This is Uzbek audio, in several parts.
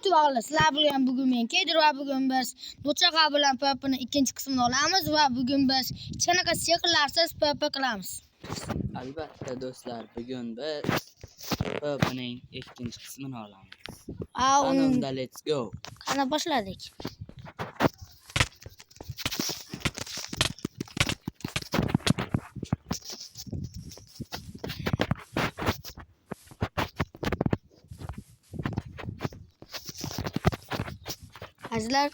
YouTube ahli, sizlar bilan bugun men Kedir va bugun biz Do'chaqa bilan PvP'ning ikkinchi qismini olamiz va bugun biz hech qanaqa sehrlarsiz PvP qilamiz. Albatta do'stlar, bugun biz PvP'ning ikkinchi qismini olamiz. Unda let's go. Qana boshladik. Azizlar,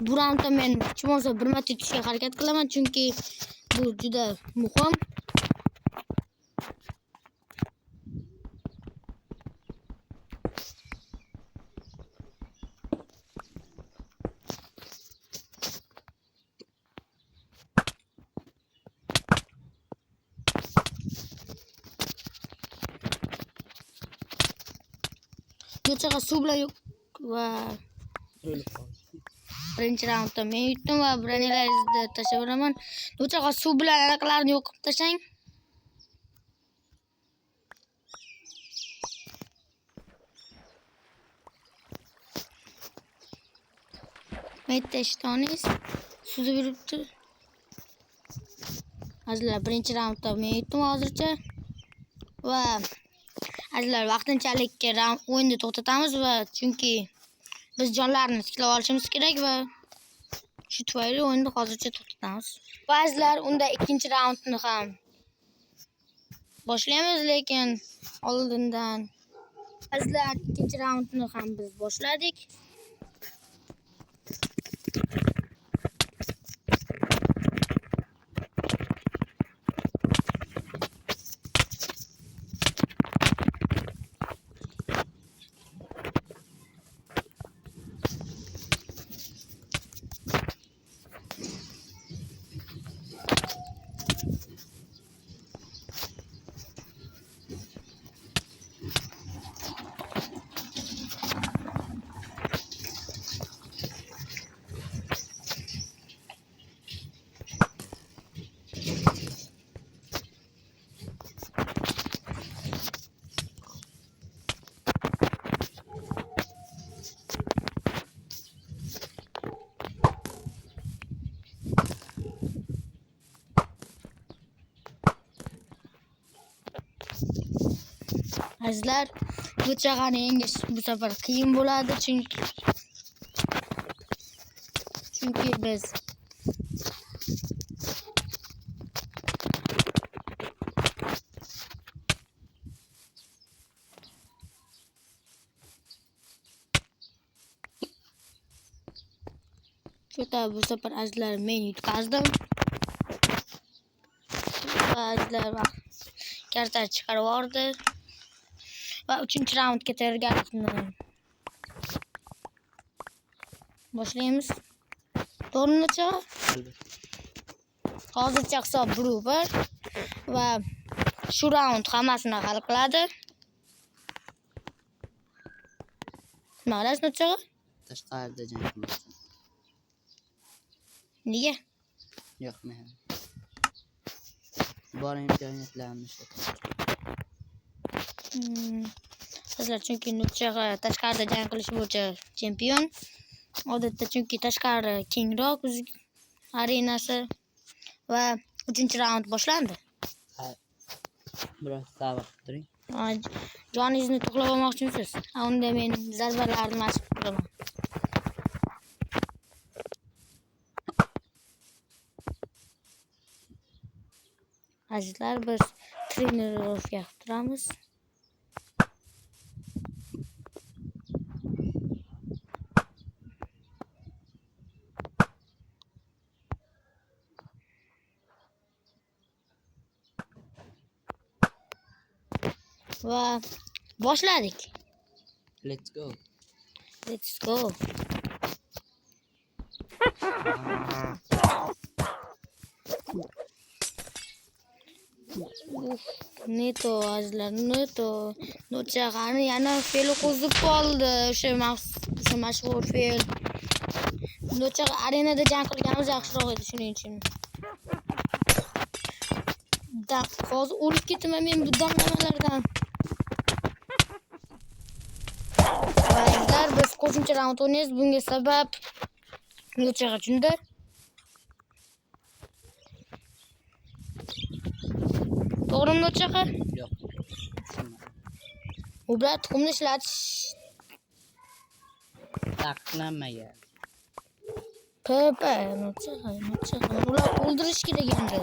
bu raundda men hech bo'lmasa bir marta yutishga harakat qilaman, chunki bu juda muhim. Do'chaqa suv bilan yo'q va birinchi raundda men yutdim va biringizni tashlab beraman. Do'chaqa suv bilan aloqalarni yo'q qilib tashlang. Mayda ishtoningiz suzib yuribdi. Azizlar, birinchi raundda men yutdim hozircha. Va azizlar, vaqtinchalik o'yinni to'xtatamiz va chunki biz jonlarni tiklab olishimiz kerak va shu tufayli o'yinni hozircha to'xtatamiz. Va azizlar, unda ikkinchi raundni ham boshlaymiz, lekin oldindan azizlar, ikkinchi raundni ham biz boshladik. Azizlar, Do'chaqani yengish bu safar qiyin bo'ladi, chunki biz bu safar azizlar men yutqazdim. Azizlar karta chiqarib yubordi. Va 3-raundga tayyorgarlikni boshlaymiz. To'g'rimi Do'chaqa? Hozircha hisob 1-1 va shu raund hammasini hal qiladi. Nima qilasiz Do'chaqa? Tashqarida jang qilmoqchiman. Nega? Yo'q, men bor imkoniyatlarni ishlataman. Sizlar chunki Do'chaqa tashqarida jang qilish bo'yicha chempion. Odatda chunki tashqari kengroq arenasi va 3-raund boshlandi. Biroz sabr qiling. Joningizni to'xtab olmoqchimisiz? Unda men zarbalarni mashq qilaman. Azizlar, biz trenirovka turamiz. Va boshladik. Let's go. Let's go. Neto azizlar, neto Do'chaqani yana fe'li qo'zib qoldi. O'sha mashhur fe'l. Do'chaqa arenada jang qilganimiz yaxshiroq edi, shuning uchun. Hozir o'lib ketaman men bu damlamalardan. Biz qo'shimcha raund o'ynaymiz. Bunga sabab Nuchaqa tushundi. To'g'rimi Nuchaqa? Yo'q. Tushunmadim. U bilan tuxumni ishlatish Taqiqlanmagan. Nuchaqa. Ular o'ldirish kerak endi.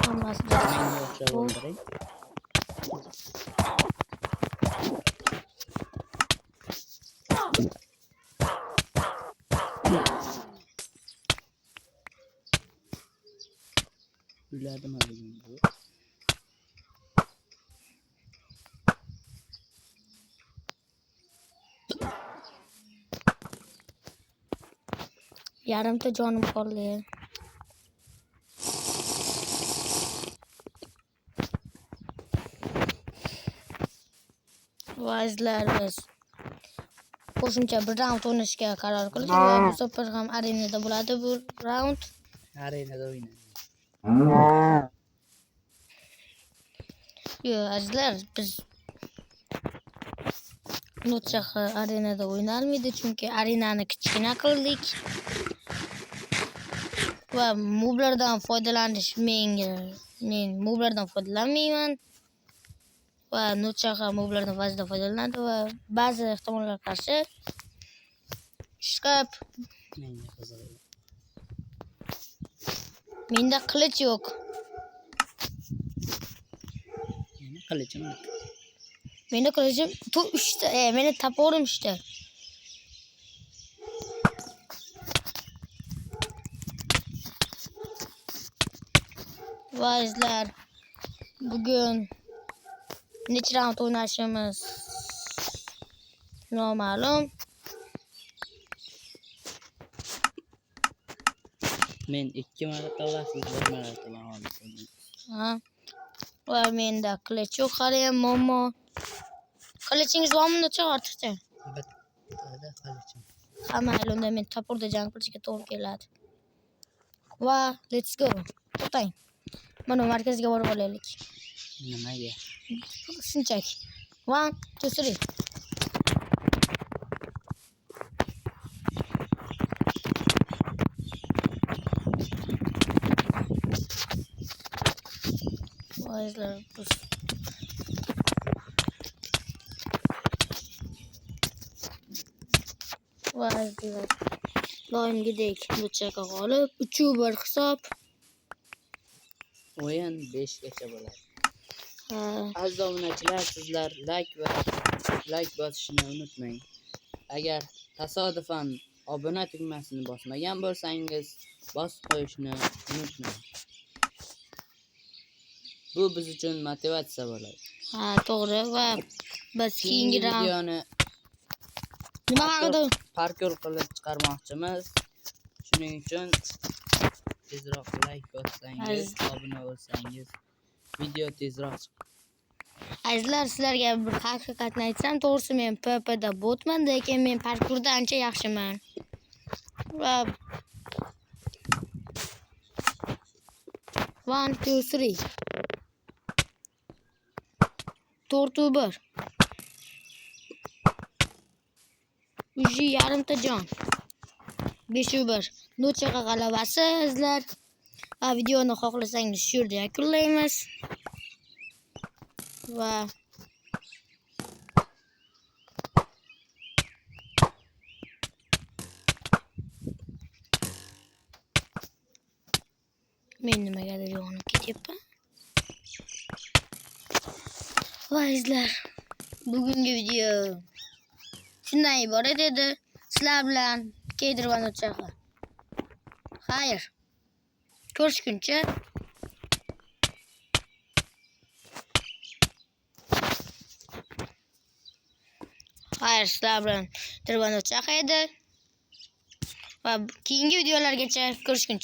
Hammasi Men o'xshab o'ldiring. Uyladimi bugun bu? Yarimta jonim qoldi. Vazlar biz qo'shimcha bir raund o'ynashga qaror qildik va bu safar ham arenada bo'ladi bu raund. Arenada o'ynaymiz. Yo'q, azizlar, biz Nuchaqa arenada o'ynalmaydi, chunki arenani kichkina qildik. Va moblardan foydalanish men moblardan foydalanmayman. Va Nuchaqa moblardan ba'zida foydalanadi va ba'zi ehtimollarga qarshi chiqib Menga qiziq. menda qilich yo'q. Meni qilichim yo'q. Menda qilichim 3 ta, meni toporim ishda. Vazlar bugun necha raund o'ynashimiz noma'lum. Men 2 marta va siz 1 marta g'olib. Ha. Va menda qilich yo'q, hali ham muammo. Qilichingiz bormi Nuchaqa ortiqcha? Bittada qilichim. Hamma unda men toporda jang qilishga to'g'ri keladi. Va let's go. To'xtang. Mana markazga borib olaylik. Nimaga? Shunchaki. 1 2 3. Vazlar biz vazlar doimgidek Nuchaqa g'olib 3-1 hisob. O'yin 5 gacha bo'ladi. Ha, Aziz obunachilar, sizlar like bosishni unutmang. Agar tasodifan obuna tugmasini bosmagan bo'lsangiz, bosib qo'yishni unutmang. Bu biz uchun motivatsiya bo'ladi. ha, to'g'ri va biz keyingi videoni nima haqida parkur qilib chiqarmoqchimiz. Shuning uchun tezroq like bossangiz, obuna bo'lsangiz, video tezroq chiqadi. azizlar, sizlarga bir haqiqatni aytsam, to'g'risi men PP'da botman, lekin men parkurda ancha yaxshiman. Va 1 2 3 4-1. Uji yarimta jon. 5-1. Nuchaqa g'alabasi azizlar. Va videoni xohlasangiz shu yerda yakunlaymiz. Va men nimagadir yo'qolib ketyapman. Va azizlar, bugungi video shundan iborat edi. Sizlar bilan Keydir va Nuchaqa. Xayr. Ko'rishguncha. Xayr, sizlar bilan Keydir va Nuchaqa edi. Va keyingi videolargacha ko'rishguncha.